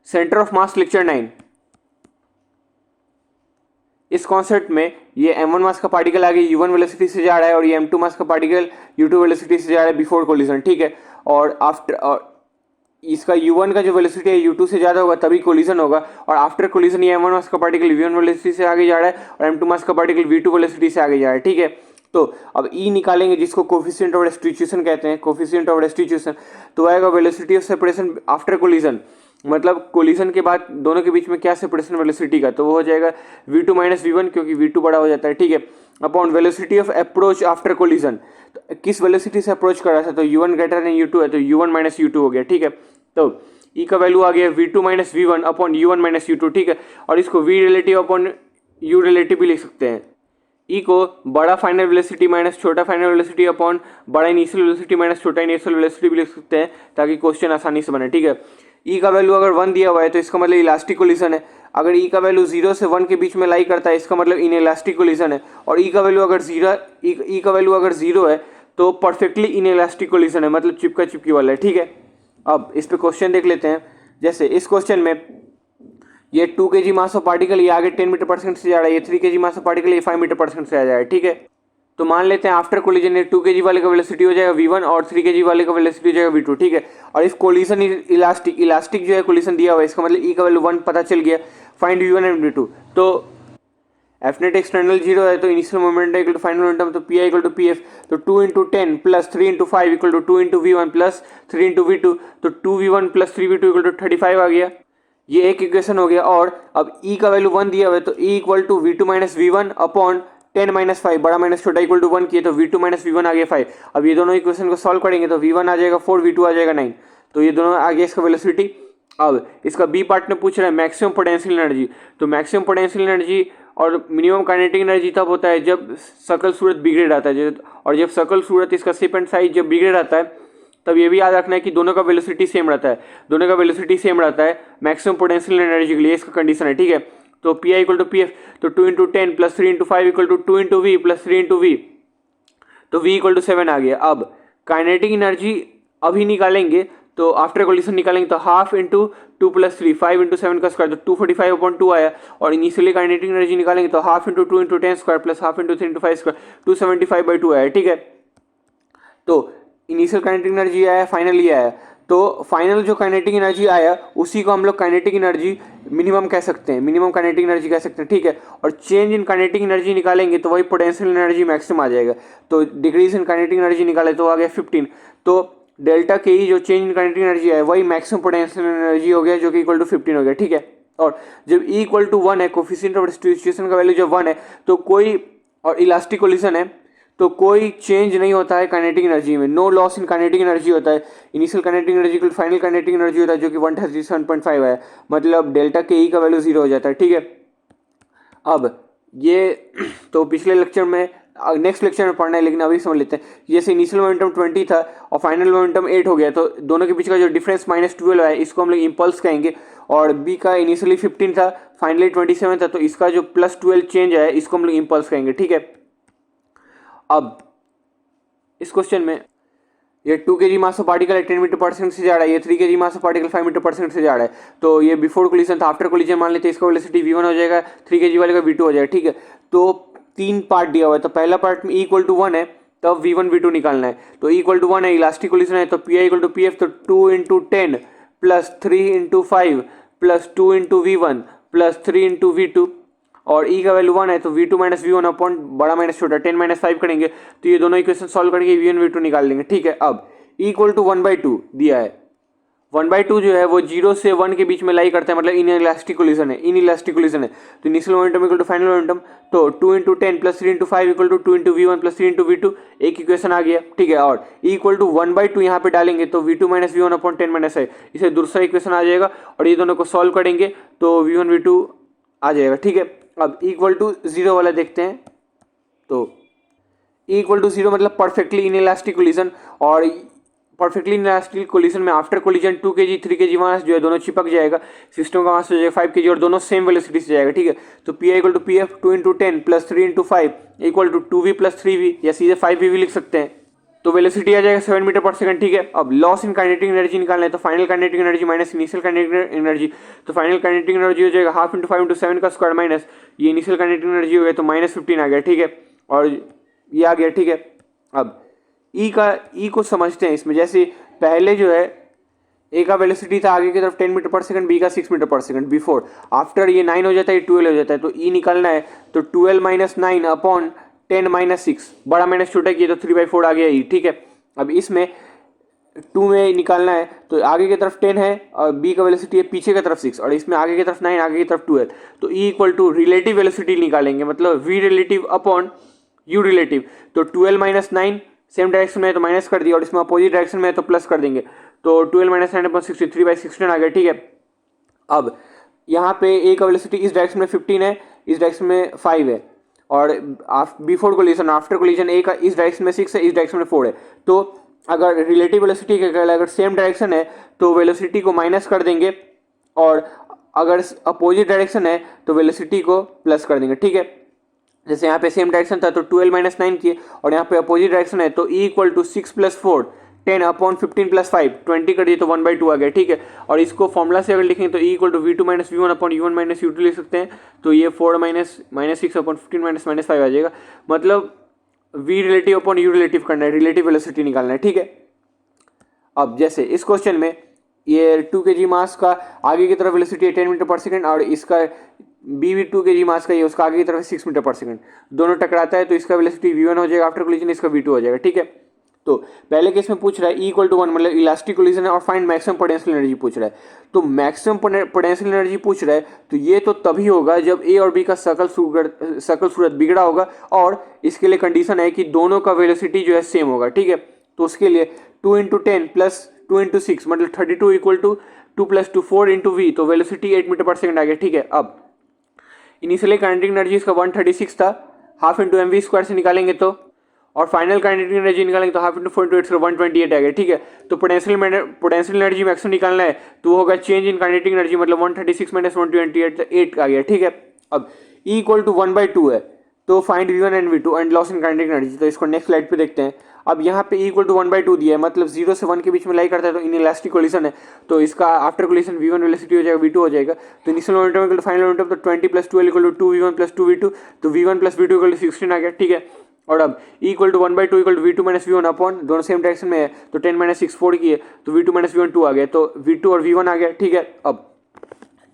Centre of mass lecture 9। इस concept में ये m1 मास का पार्टिकल आगे u1 वेलोसिटी से जा रहा है और ये m2 मास का पार्टिकल u2 वेलोसिटी से जा रहा है बिफोर कोलिजन, ठीक है। और आफ्टर इसका u1 का जो वेलोसिटी है u2 से ज़्यादा होगा तभी कोलिजन होगा, और आफ्टर कोलिजन ये m1 मास का पार्टिकल v1 वेलोसिटी से आगे जा रहा है और m2 मास का पार्टिकल v2 वेलोसिटी से आगे जा रहा है, ठीक है। तो अब E निकालेंगे जिसको कोफिशिएंट ऑफ रेस्टिट्यूशन कहते हैं, कोफिशिएंट ऑफ रेस्टिट्यूशन। तो आएगा velocity of separation after collision, मतलब कोलिजन के बाद दोनों के बीच में क्या सेपरेशन वेलोसिटी का, तो वो हो जाएगा v2 माइनस v1 क्योंकि v2 बड़ा हो जाता है, ठीक है, upon velocity of approach after collision. तो किस वेलोसिटी से अप्रोच कर रहा था, तो u1 ग्रेटर देन u2 है तो u1 माइनस u2 हो गया, ठीक है। तो E का वैल्यू आ गया v2 minus v1 upon u1 minus u2, ठीक है। और इसको v relative upon u relative भी लिख सकते हैं। E को बड़ा फाइनल वेलोसिटी माइनस छोटा फाइनल वेलोसिटी अपॉन बड़ा इनिशियल वेलोसिटी माइनस छोटा इनिशियल वेलोसिटी भी लिख सकते हैं ताकि क्वेश्चन आसानी से बने, ठीक है। E का वैल्यू अगर 1 दिया हुआ है तो इसका मतलब इलास्टिक कोलिजन है। अगर E का वैल्यू 0 से 1 के बीच में लाई करता है इसका मतलब इनइलास्टिक कोलिजन है। और E का वैल्यू अगर 0 है तो परफेक्टली इनइलास्टिक कोलिजन है, मतलब चिपका चिपकी वाला है, ठीक है। अब इस पे क्वेश्चन देख लेते हैं। जैसे इस क्वेश्चन में ये 2 kg मास ऑफ पार्टिकल ये आगे 10 मीटर पर सेकंड से जा रहा है, ये 3 kg मास ऑफ पार्टिकल ये 5 मीटर पर सेकंड से आ जाएगा, ठीक है। तो मान लेते हैं आफ्टर कोलिजन ये 2 kg वाले का वेलोसिटी हो जाएगा v1 और 3 kg वाले का वेलोसिटी हो जाएगा v2, ठीक है। और इफ कोलिजन इलास्टिक जो है कोलिजन दिया हुआ है इसका मतलब E का वैल्यू 1 पता चल गया। Find v1 and v2। तो एफ नेट एक्सटर्नल 0 है तो initial moment equal to final momentum, तो P I equal to P F. तो 2 into 10 plus 3 into 5 equal to 2 into v1 plus 3 into v2, तो 2v1 plus 3v2 equal to 35 आ गया। ये एक equation हो गया। और अब E का वैल्यू 1 दिया हुआ है तो E equal to v2 minus v1 upon 10 minus 5, बड़ा माइनस छोटा इक्वल टू 1 किए तो v2 माइनस v1 आ गया 5। अब ये दोनों इक्वेशन को सॉल्व करेंगे तो v1 आ जाएगा 4, v2 आ जाएगा 9। तो ये दोनों आ गया इसका वेलोसिटी। अब इसका बी पार्ट में पूछ रहा है मैक्सिमम पोटेंशियल एनर्जी। तो मैक्सिमम पोटेंशियल एनर्जी और मिनिमम काइनेटिक एनर्जी तब होता है जब सकल सूरत बिगड़े रहता है, और जब सकल सूरत इसका शेप एंड साइज जब बिगड़े रहता है तब ये भी याद रखना है कि दोनों का वेलोसिटी सेम रहता है, दोनों का वेलोसिटी सेम रहता है मैक्सिमम पोटेंशियल एनर्जी के लिए, इसका कंडीशन है, ठीक है। तो P I equal to P F, तो 2 into 10 plus 3 into 5 equal to 2 into V plus 3 into V, तो वी इक्वल टू 7 आ गया। अब काइनेटिक एनर्जी अभी निकालेंगे तो आफ्टर कोलिजन निकालेंगे तो हाफ इंटू 2 प्लस 3 5 इंटू 7 का स्क्वायर तो 245 अपॉन 2 आया। और इनिशियली काइनेटिक एनर्जी निकालेंगे तो half into 2 into 10 square plus half into 3 into 5 square 275/2 आया, ठीक है। तो इनिशियल काइनेटिक एनर्जी आया, फाइनली आया। तो फाइनल जो काइनेटिक एनर्जी आया उसी को हम लोग काइनेटिक एनर्जी मिनिमम कह सकते हैं, मिनिमम काइनेटिक एनर्जी कह सकते हैं, ठीक है। और चेंज इन काइनेटिक एनर्जी निकालेंगे तो वही पोटेंशियल एनर्जी मैक्सिमम आ जाएगा। तो डिक्रीज इन काइनेटिक एनर्जी निकाले तो आ गया 15। तो डेल्टा के ही जो चेंज इन काइनेटिक एनर्जी है वही मैक्सिमम पोटेंशियल एनर्जी हो गया जो कि इक्वल टू 15 हो गया, ठीक है। और जब E इक्वल टू 1 है, कोफिशिएंट ऑफ रेस्टिट्यूशन का वैल्यू जब 1 है तो कोई, और इलास्टिक कोलिजन है तो कोई चेंज नहीं होता है काइनेटिक एनर्जी में, no loss in kinetic energy होता है। इनिशियल काइनेटिक एनर्जी को फाइनल काइनेटिक एनर्जी होता है जो कि 137.5 है, मतलब डेल्टा के ई का वैल्यू 0 हो जाता है, ठीक है। अब ये तो पिछले लेक्चर में, नेक्स्ट लेक्चर में पढ़ना है लेकिन अभी समझ लेते हैं। जैसे इनिशियल मोमेंटम 20 था और फाइनल मोमेंटम 8 हो गया तो दोनों के बीच का जो डिफरेंस -12 है इसको हम लोग इम्पल्स कहेंगे। और बी का इनिशियली 15 था फाइनली 27 था तो इसका जो +12 चेंज है इसको हम लोग इम्पल्स कहेंगे, ठीक है। अब इस क्वेश्चन में ये 2 kg मास ऑफ पार्टिकल है 10 मीटर पर सेकंड से जा रहा है, ये 3 kg mass of particle 5 metre पर सेकंड से जा रहा है। तो ये बिफोर कोलिजन था, आफ्टर कोलिजन मान लेते हैं इसका वेलोसिटी v1 हो जाएगा, 3 kg वाले का v2 हो जाएगा, ठीक है। तो 3 पार्ट दिया हुआ है, तो पहला पार्ट में E इक्वल टू 1 है तब v1 v2 निकालना है। तो E इक्वल टू 1 है, इलास्टिक कोलिजन है तो P I equal to P F, तो 2 into 10 plus 3 into 5 plus 2 into v1 plus 3 into v2, और E का वैल्यू 1 है तो v2 माइनस v1 अपॉन बड़ा माइनस छोटा 10 माइनस 5 करेंगे तो ये दोनों इक्वेशन सॉल्व करके v1 v2 निकाल लेंगे, ठीक है। अब E इक्वल टू 1/2 दिया है, 1/2 जो है वो 0 से 1 के बीच में लाई करता है, मतलब इनइलास्टिक कोलिजन है, इनइलास्टिक कोलिजन है। तो initial momentum equal to final momentum, तो 2 into 10 plus 3 into 5 equal to 2 into v1 plus 3 into v2, एक इक्वेशन आ गया, ठीक है। और E इक्वल टू 1/2 यहाँ पे डालेंगे तो v2 minus v1 upon 10 minus है, इसे दूसरा इक्वेशन आ जाएगा। और ये दोनों को सॉल्व करेंगे तो v1 v2 आ जाएगा, ठीक है। अब E इक्वल टू 0 वाला देखते हैं। तो E इक्वल टू 0 मतलब परफेक्टली इनइलास्टिक कोलिजन, और परफेक्टली इनइलास्टिक कोलिजन में आफ्टर कोलिजन 2 kg 3 kg मास जो है दोनों चिपक जाएगा, सिस्टम का मास हो जाएगा 5 kg और दोनों सेम वेलोसिटी से जाएगा, ठीक है। तो P I equal to P F 2 into 10 plus 3 into 5 equal to 2v plus 3v, या सीधे 5v भी लिख सकते हैं। तो वेलोसिटी आ जाएगा 7 मीटर पर सेकंड, ठीक है। अब लॉस इन काइनेटिक एनर्जी निकालना है, तो final kinetic energy minus initial kinetic energy, तो फाइनल काइनेटिक एनर्जी हो जाएगा हाफ इंटू 5 इंटू 7 का स्क्वायर माइनस ये इनिशियल काइनेटिक एनर्जी हो गया, तो -15 आ गया, ठीक है। और ये आ गया, ठीक है। अब ई को समझते हैं इसमें, जैसे पहले जो है ए का वेलोसिटी था आगे की तरफ 10 मीटर पर सेकंड, बी का 6 मीटर पर सेकंड बिफोर, आफ्टर ये 9 हो जाता है, ये 12 हो जाता है, तो ई निकालना है, तो 12 - 9 अपॉन 10 - 6, बड़ा माइनस छोटा किया तो 3/4 आ गया ई, ठीक है। अब इसमें 2 में निकालना है, तो आगे की तरफ 10 है और बी का वेलोसिटी है पीछे की तरफ 6, और इसमें आगे की तरफ 9, आगे की तरफ 12, तो E equal to relative velocity निकालेंगे, मतलब V relative upon U relative, तो 12 - 9 सेम डायरेक्शन में है तो माइनस कर दिया, और इसमें अपोजिट डायरेक्शन में है तो प्लस कर देंगे, तो 12 - 9 अपॉन 63/16 आ गया, ठीक है। अब यहाँ पे ए का वेलोसिटी इस डायरेक्शन में 15 है, इस डायरेक्शन में 5 है, और बिफोर कोलिजन आफ्टर कोलिजन ए का इस डायरेक्शन में 6 है, इस डायरेक्शन में 4 है, तो अगर रिलेटिव वेलोसिटी के अगर सेम डायरेक्शन है तो वेलोसिटी को माइनस कर देंगे, और अगर अपोजिट डायरेक्शन है तो वेलोसिटी को प्लस कर देंगे, ठीक है। जैसे यहाँ पे सेम डायरेक्शन था तो 12 - 9 किए, और यहाँ पे अपोजिट डायरेक्शन है तो ई इक्वल टू 6 + 4 10 अपॉन 15 + 5 20 कर दिए तो 1/2 आ गया, ठीक है। और इसको फॉर्मूला से अगर लिखेंगे तो E equal to V2 - V1 upon U1 - U2 लिख सकते हैं, तो ये 4 - 6 अपॉन 15 - -5 आ जाएगा, मतलब V relative upon U relative करना है, रिलेटिव वेलोसिटी निकालना है, ठीक है। अब जैसे इस क्वेश्चन में ये 2 kg मास का आगे की तरफ वेलोसिटी है 10 मीटर पर सेकंड, और इसका बी भी 2 kg मास का ये उसका आगे की तरफ 6 मीटर पर सेकंड, दोनों टकराता है तो इसका वेलोसिटी V1 हो जाएगा आफ्टर कोलिजन, इसका V2 हो जाएगा, ठीक है। तो पहले केस में पूछ रहा है E = 1 मतलब इलास्टिक कोलिजन है, और फाइंड मैक्सिमम पोटेंशियल एनर्जी पूछ रहा है, तो मैक्सिमम पोटेंशियल एनर्जी पूछ रहा है, तो ये तो तभी होगा जब ए और बी का शकल सूरत बिगड़ा होगा, और इसके लिए कंडीशन है कि दोनों का वेलोसिटी जो है सेम होगा, ठीक है। तो उसके लिए 2 × 10 + 2 × 6 मतलब 32 = 2 + 2 4 × V, तो वेलोसिटी 8 मीटर पर सेकंड आ गया, ठीक है। अब इनिशियली काइनेटिक एनर्जी इसका 136 था, हाफ इंटू mv² से निकालेंगे तो, और फाइनल काइनेटिक एनर्जी निकालेंगे तो हाफ इंटू 4 × 8 128 आ गया, ठीक है। तो पोटेंशियल एनर्जी मैक्सिमम निकालना है तो होगा चेंज इन काइनेटिक एनर्जी, मतलब 136 - 128 आ गया, ठीक है। अब E = 1/2 है, तो find V1 and V2 and loss in kinetic energy, तो इसको नेक्स्ट स्लाइड पे देखते हैं। अब यहाँ पे E = 1/2 दिया है, मतलब 0 से 1 के बीच में लाई करता है, तो इनइलास्टिक कोलिजन है, तो इसका आफ्टर कोलिजन V1 वेलोसिटी हो जाएगा, V2 हो जाएगा, तो इनिशियल मोमेंटम = फाइनल मोमेंटम, तो 20 + 12 = 2V1 + 2V2, तो V1 + V2 = 16 आ गया, ठीक है। और अब E = 1/2 = V2 - V1 अपॉन, दोनों सेम डायरेक्शन में है तो 10 - 6 4 किए तो V2 - V1 2 आ गया, तो V2 और V1 आ गया, ठीक है। अब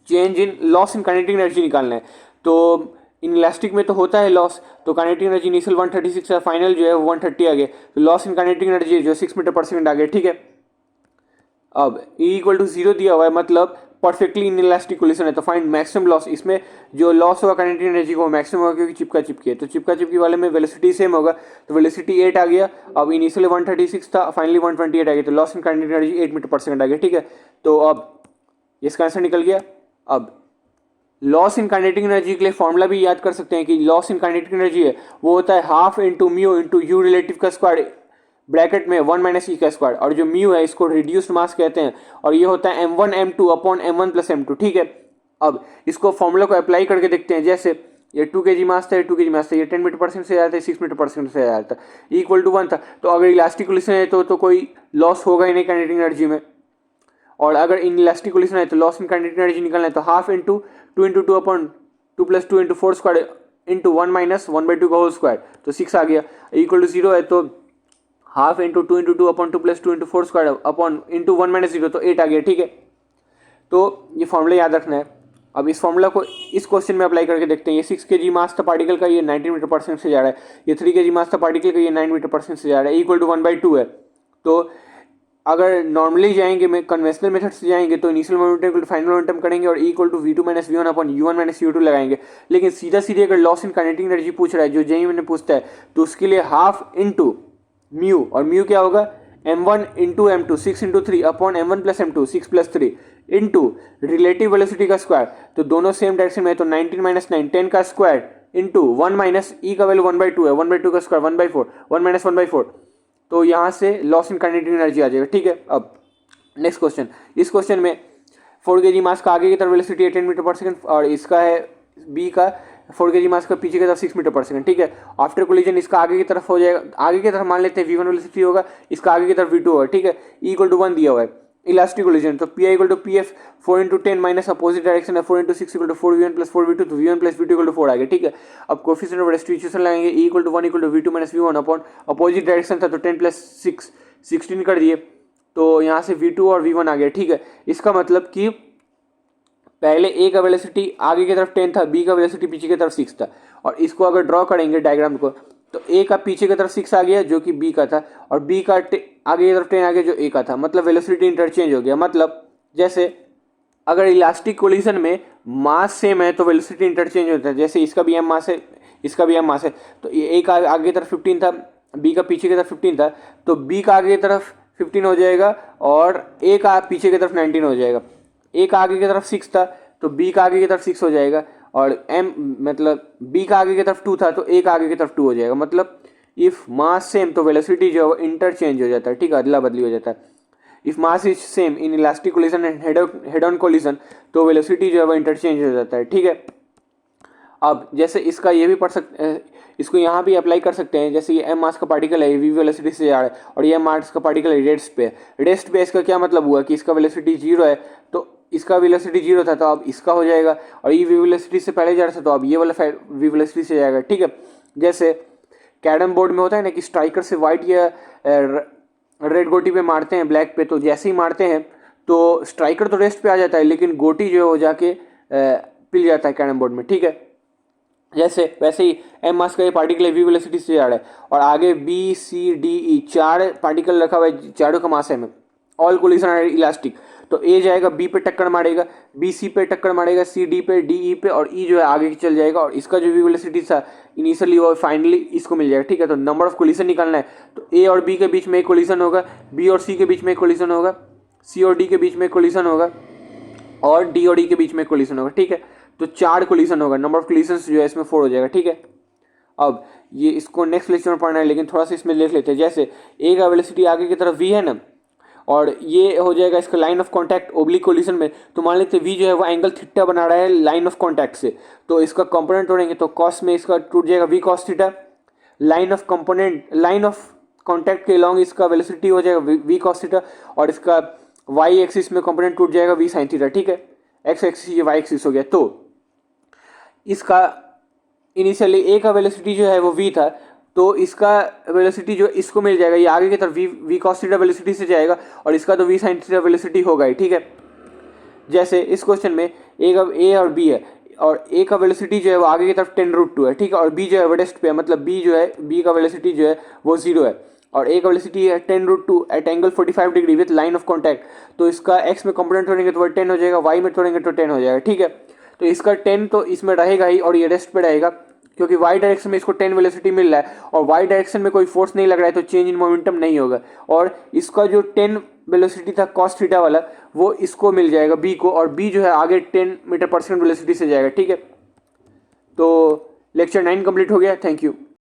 change in loss in kinetic energy निकालना है, तो इन इलास्टिक में तो होता है लॉस, तो काइनेटिक एनर्जी इनिशियल 136 है, फाइनल जो है 130 आ गया, तो लॉस इन काइनेटिक एनर्जी जो 6 मीटर पर सेकंड आ गया, ठीक है। अब E = 0 दिया हुआ है, मतलब परफेक्टली इन इलास्टिक कोलिजन है, तो फाइंड मैक्सिमम लॉस, इसमें जो लॉस होगा काइनेटिक एनर्जी को मैक्सिमम होगा क्योंकि चिपका चिपकी है, तो चिपका चिपकी वाले में वेलोसिटी सेम होगा, तो वेलोसिटी 8 आ गया। अब इनिशियली 136 था, फाइनली 128 आ गया, तो loss in kinetic energy 8 metre पर सेकंड आ गया, ठीक है। तो अब इसका आंसर निकल गया। अब लॉस इन काइनेटिक एनर्जी के लिए फॉर्मूला भी याद कर सकते हैं कि लॉस इन काइनेटिक एनर्जी है वो होता है half into mu into you relative का स्क्वायर, ब्रैकेट में 1 - E का स्क्वायर, और जो म्यू है इसको रिड्यूस्ड मास कहते हैं, और ये होता है m1 m2 upon m1 + m2, ठीक है। अब इसको फॉर्मूला को अप्लाई करके देखते हैं, जैसे ये 2 kg मास था, 2 kg मास था, ये 10 मीटर पर सेकंड से आता है, 6 मीटर पर सेकंड से आता है, E = 1 था, तो अगर इलास्टिक कोलिजन है तो कोई लॉस होगा ही नहीं काइनेटिक एनर्जी में, और अगर इन इलास्टिक कोलिजन है तो लॉस इन काइनेटिक एनर्जी निकालना है, तो half into 2 × 2 upon 2 + 2 × 4 square into 1 - 1/2 का होल स्क्वायर, तो 6 आ गया। E = 0 है तो half into 2 × 2 upon 2 + 2 × 4 square upon into 1 - 0, तो 8 आ गया, ठीक है। तो ये फॉर्मूला याद रखना है। अब इस फॉर्मूला को इस क्वेश्चन में अप्लाई करके देखते हैं, ये 6 kg मास था पार्टिकल का, ये 19 मीटर पर सेकंड से जा रहा है, ये 3 kg मास था पार्टिकल का, ये 9 मीटर पर सेकंड से जा रहा है, E = 1/2 है। तो अगर नॉर्मली जाएंगे में कन्वेंशनल मेथड से जाएंगे तो इनिशियल मोमेंटम को फाइनल मोमेंटम करेंगे, और E = V2 - V1 upon U1 - U2 लगाएंगे, लेकिन सीधा सीधे अगर लॉस इन काइनेटिक एनर्जी पूछ रहा है जो जेईई में पूछता है, तो उसके लिए हाफ इंटू म्यू, और म्यू क्या होगा m1 × m2 6 × 3 upon m1 + m2 6 + 3 into relative velocity का स्क्वायर, तो दोनों सेम डायरेक्शन में है, तो 19 - 9 10 का स्क्वायर इंटू 1 - E का वैल्यू 1/2 है, 1/2 का स्क्वायर 1/4 1 - 1/4, तो यहाँ से लॉस इन काइनेटिक एनर्जी आ जाएगा, ठीक है। अब नेक्स्ट क्वेश्चन, इस क्वेश्चन में 4 kg मास का आगे की तरफ वेलोसिटी 10 मीटर पर सेकंड, और इसका है बी का 4 kg मास का, पीछे की तरफ 6 मीटर पर सेकंड, ठीक है। आफ्टर कोलिजन इसका आगे की तरफ हो जाएगा, आगे की तरफ मान लेते हैं v1 वेलोसिटी होगा, इसका आगे की तरफ v2 होगा, ठीक है। E = 1 दिया हुआ है इलास्टिक कोलिजन, तो Pi = Pf 4 × 10 minus opposite direction है 4 × 6 = 4v1 + 4v2, तो v1 + v2 = 4 आ गया, ठीक है। अब कोएफिशिएंट ऑफ रेस्टिट्यूशन लगाएंगे, E = 1 = v2 - v1 upon opposite direction था तो 10 + 6 16 कर दिए, तो यहाँ से v2 और v1 आ गया, ठीक है। इसका मतलब कि पहले ए का वेलोसिटी आगे की तरफ 10 था, बी का वेलोसिटी पीछे की तरफ 6 था, और इसको अगर ड्रॉ करेंगे डायग्राम को, तो ए का पीछे की तरफ 6 आ गया जो कि बी का था, और बी का आगे की तरफ 10 आ गया जो ए का था, मतलब वेलोसिटी इंटरचेंज हो गया। मतलब जैसे अगर इलास्टिक कोलिजन में मास सेम है तो वेलोसिटी इंटरचेंज होता है, जैसे इसका भी एम मास है, इसका भी एम मास है, तो ए का आगे की तरफ 15 था, बी का पीछे की तरफ 15 था, तो बी का आगे की तरफ 15 हो जाएगा और ए का पीछे की तरफ 19 हो जाएगा। ए का आगे की तरफ 6 था तो बी का आगे की तरफ 6 हो जाएगा, और एम मतलब बी का आगे की तरफ 2 था तो ए का आगे की तरफ 2 हो जाएगा। मतलब इफ मास सेम तो वेलोसिटी जो है वो इंटरचेंज हो जाता है, ठीक है, अदला बदली हो जाता है। If mass is same in elastic collision and head on collision, तो वेलोसिटी जो है वो इंटरचेंज हो जाता है, ठीक है। अब जैसे इसका ये भी पढ़ सकते, इसको यहाँ भी अप्लाई कर सकते हैं, जैसे ये एम मास का पार्टिकल है, वी वेलोसिटी से जा रहा है, और ये एम मास का पार्टिकल है रेस्ट पे। रेस्ट पे इसका क्या मतलब हुआ कि इसका वेलोसिटी 0 है, तो इसका वेलोसिटी 0 था तो अब इसका हो जाएगा, और ये वी वेलोसिटी से पहले जा रहा था तो अब ये वाला वी वेलोसिटी से जाएगा, ठीक है। जैसे कैरम बोर्ड में होता है ना कि स्ट्राइकर से वाइट या रेड गोटी पे मारते हैं ब्लैक पे, तो जैसे ही मारते हैं तो स्ट्राइकर तो रेस्ट पे आ जाता है, लेकिन गोटी जो है वो जाके पिल जाता है कैरम बोर्ड में, ठीक है। जैसे वैसे ही एम मास का ये पार्टिकल है, वी वेलोसिटी से जा रहा है, और आगे B C D E 4 particle रखा हुआ है, चारों का मास है, ऑल कोलिजन आर इलास्टिक, तो ए जाएगा बी पे टक्कर मारेगा, बी सी पे टक्कर मारेगा, सी डी पे, डी ई पे, और ई जो है आगे चल जाएगा, और इसका जो वी वेलोसिटी था इनिशियली वो फाइनली इसको मिल जाएगा, ठीक है। तो नंबर ऑफ कोलिजन निकालना है, तो ए और बी के बीच में एक कोलिजन होगा, बी और सी के बीच में एक कोलिजन होगा, सी और डी के बीच में कोलिजन होगा, और डी और ई के बीच में कोलिजन होगा, ठीक है। तो 4 कोलिजन होगा, नंबर ऑफ कोलिजन्स जो है इसमें 4 हो जाएगा, ठीक है। अब ये इसको नेक्स्ट लेक्चर में पढ़ना है, लेकिन थोड़ा सा इसमें लिख लेते हैं। जैसे ए का वेलोसिटी आगे की तरफ v है ना, और ये हो जाएगा इसका line of contact oblique collision में, तो मान लेते हैं v जो है वो एंगल थीटा बना रहा है लाइन ऑफ कांटेक्ट से, तो इसका कंपोनेंट तोड़ेंगे तो कॉस में इसका टूट जाएगा v cos theta, line of contact के लॉन्ग इसका वेलोसिटी हो जाएगा v cos थीटा, और इसका y एक्सिस में कंपोनेंट टूट जाएगा v sin थीटा, ठीक है। x एक्सिस ये y एक्सिस हो गया, तो इसका इनिशियली ए का वेलोसिटी जो है वो v था, तो इसका वेलोसिटी जो इसको मिल जाएगा, ये आगे की तरफ v cos थीटा वेलोसिटी से जाएगा, और इसका तो v sin थीटा वेलोसिटी होगा ही, ठीक है। जैसे इस क्वेश्चन में ए और b है, और ए का वेलोसिटी जो है वो आगे की तरफ 10√2 है, ठीक है, और b जो है वो रेस्ट पे है, मतलब b जो है b का वेलोसिटी जो है वो 0 है, और ए का वेलोसिटी है 10√2 at angle 45 degree with line of contact, तो इसका x में कंपोनेंट तोड़ेंगे तो 10 हो जाएगा, y में तोड़ेंगे तो 10 हो जाएगा, ठीक है। तो इसका 10 तो इसमें रहेगा ही, और ये रेस्ट पे रहेगा, क्योंकि y डायरेक्शन में इसको 10 वेलोसिटी मिल रहा है, और y डायरेक्शन में कोई फोर्स नहीं लग रहा है, तो चेंज इन मोमेंटम नहीं होगा, और इसका जो 10 वेलोसिटी था cos थीटा वाला वो इसको मिल जाएगा b को, और b जो है आगे 10 मीटर पर सेकंड वेलोसिटी से जाएगा, ठीक है। तो लेक्चर 9 कंप्लीट हो गया, थैंक यू।